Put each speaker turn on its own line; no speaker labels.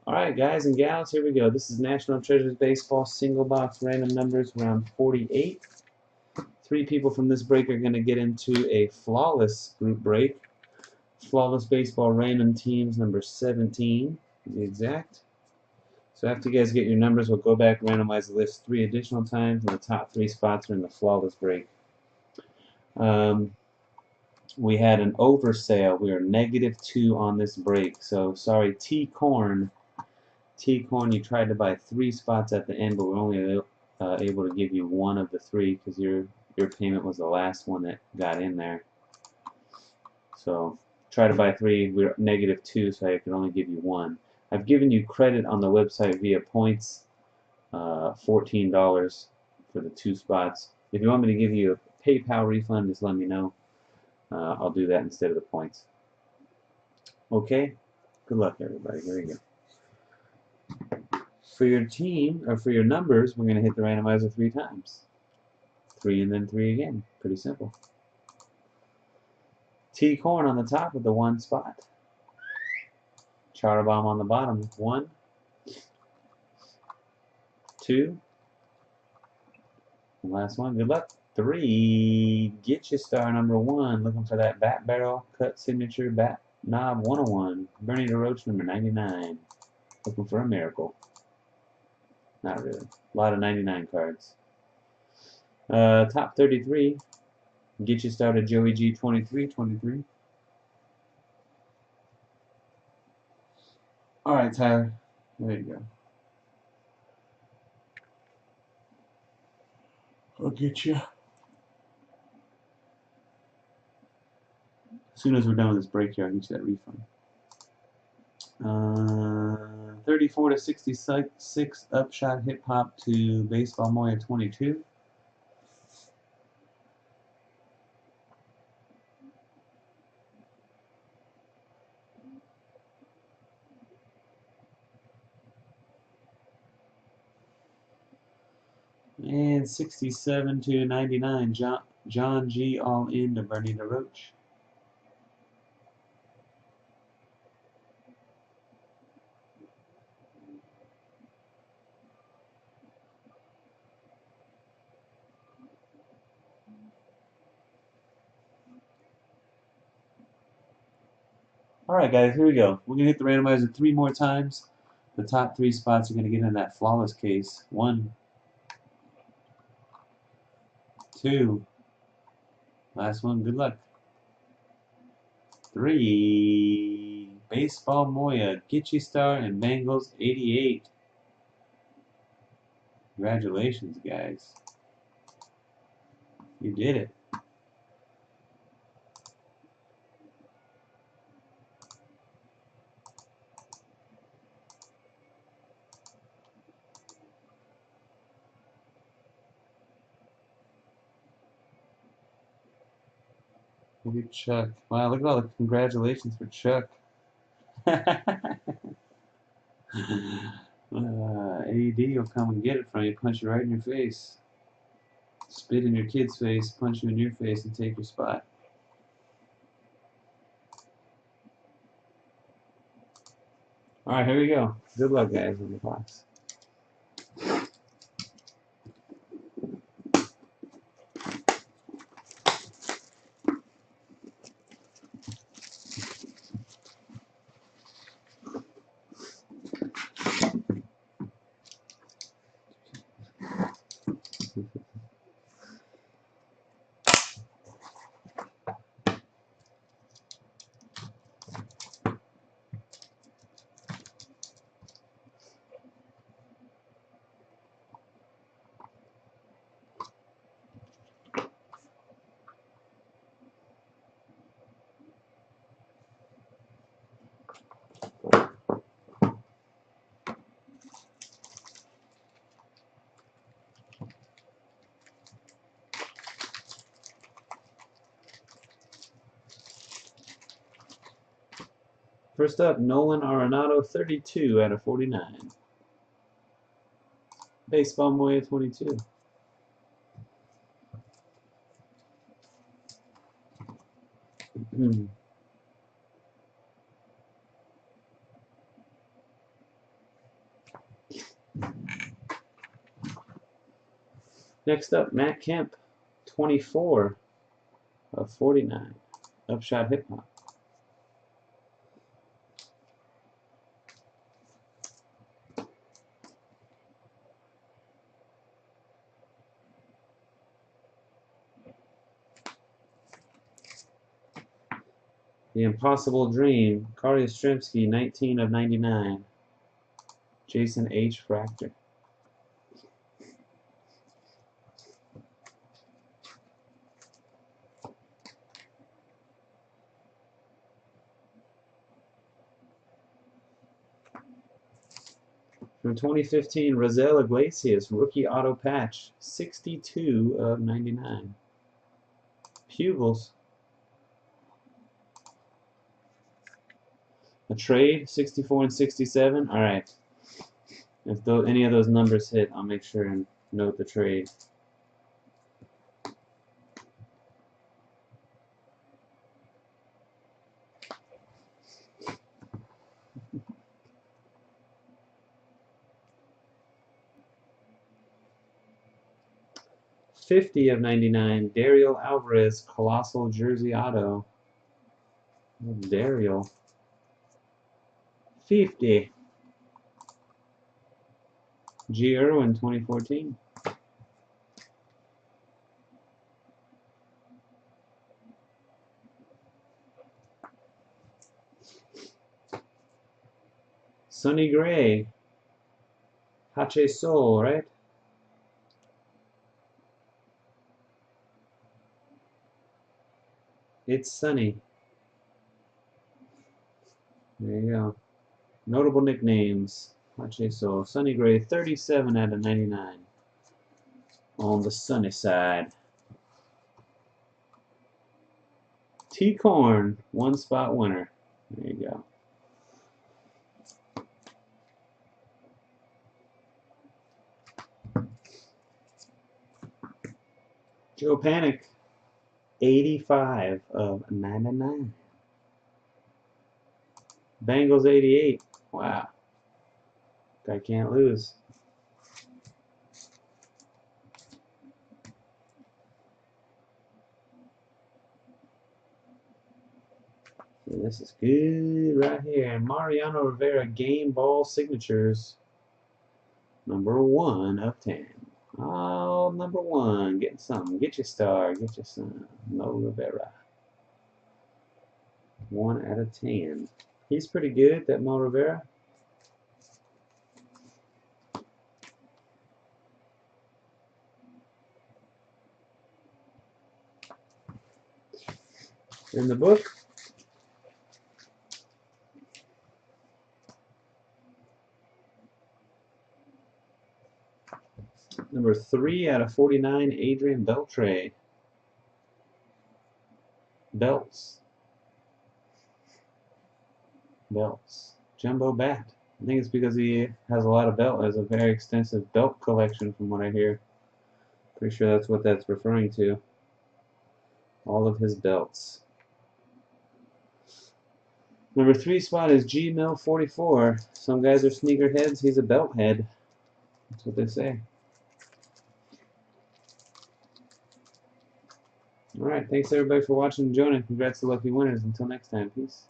Alright, guys and gals, here we go. This is National Treasures Baseball single box random numbers round 48. 3 people from this break are going to get into a flawless group break. Flawless Baseball random teams number 17 to be exact. So after you guys get your numbers, we'll go back, randomize the list 3 additional times, and the top 3 spots are in the flawless break. We had an oversale. We are -2 on this break. So sorry, T-Corn. T-Corn, you tried to buy 3 spots at the end, but we're only able to give you 1 of the 3 because your payment was the last one that got in there. So try to buy 3. We're -2, so I can only give you 1. I've given you credit on the website via points, $14 for the 2 spots. If you want me to give you a PayPal refund, just let me know. I'll do that instead of the points. Okay? Good luck, everybody. Here we go. For your team, or for your numbers, we're going to hit the randomizer 3 times. 3 and then 3 again. Pretty simple. T-Corn on the top with the 1 spot. Charter Bomb on the bottom with 1, 2, and last one. Good luck. 3. Get your star number 1. Looking for that bat barrel cut signature bat knob 101. Bernie DeRoche number 99. Looking for a miracle. Not really. A lot of 99 cards. Top 33. Get you started, Joey G 23. Alright, Tyler. There you go. I'll get you. As soon as we're done with this break here, I'll get you that refund. 34 to 66 Upshot Hip Hop to Baseball Moya 22. And 67 to 99, John G. All in to Bernie DeRoche. Alright, guys, here we go. We're going to hit the randomizer 3 more times. The top 3 spots are going to get in that flawless case. 1, 2, last one, good luck. 3, Baseball Moya, Gitchy Star, and Bengals 88. Congratulations, guys. You did it. Look at Chuck. Wow, look at all the congratulations for Chuck. AD will come and get it from you, punch you right in your face. Spit in your kid's face, punch you in your face, and take your spot. Alright, here we go. Good luck, guys, on the box. First up, Nolan Arenado, 32 out of 49. Baseball Moya 22. Next up, Matt Kemp, 24 of 49. Upshot Hip Hop. The Impossible Dream, Kari Yastrzemski, 19 of 99. Jason H. Fractor. From 2015, Rosel Iglesias, rookie auto patch, 62 of 99. Pugils. A trade, 64 and 67. All right. If any of those numbers hit, I'll make sure and note the trade. $50 of 99. Dariel Alvarez, colossal jersey auto. Dariel. 50. G. Irwin, 2014. Sonny Gray. Hache Sol, right? It's Sunny. There you go. Notable nicknames. Hache Sol. Sonny Gray, 37 out of 99. On the sunny side. T. Corn, one spot winner. There you go. Joe Panic, 85 of 99. Bengals, 88. Wow. Guy can't lose. Yeah, this is good right here. Mariano Rivera, game ball signatures. Number 1 of 10. Oh, number 1. Getting something. Get your star. Get your son. Mo Rivera. 1 out of 10. He's pretty good, that Mo Rivera. In the book. Number 3 out of 49, Adrian Beltre. Belts. Jumbo bat. I think it's because he has a lot of belt, has a very extensive belt collection from what I hear. Pretty sure that's what that's referring to. All of his belts. Number 3 spot is G Mill 44. Some guys are sneakerheads, he's a belt head. That's what they say. Alright, thanks everybody for watching and joining. Congrats to lucky winners. Until next time, peace.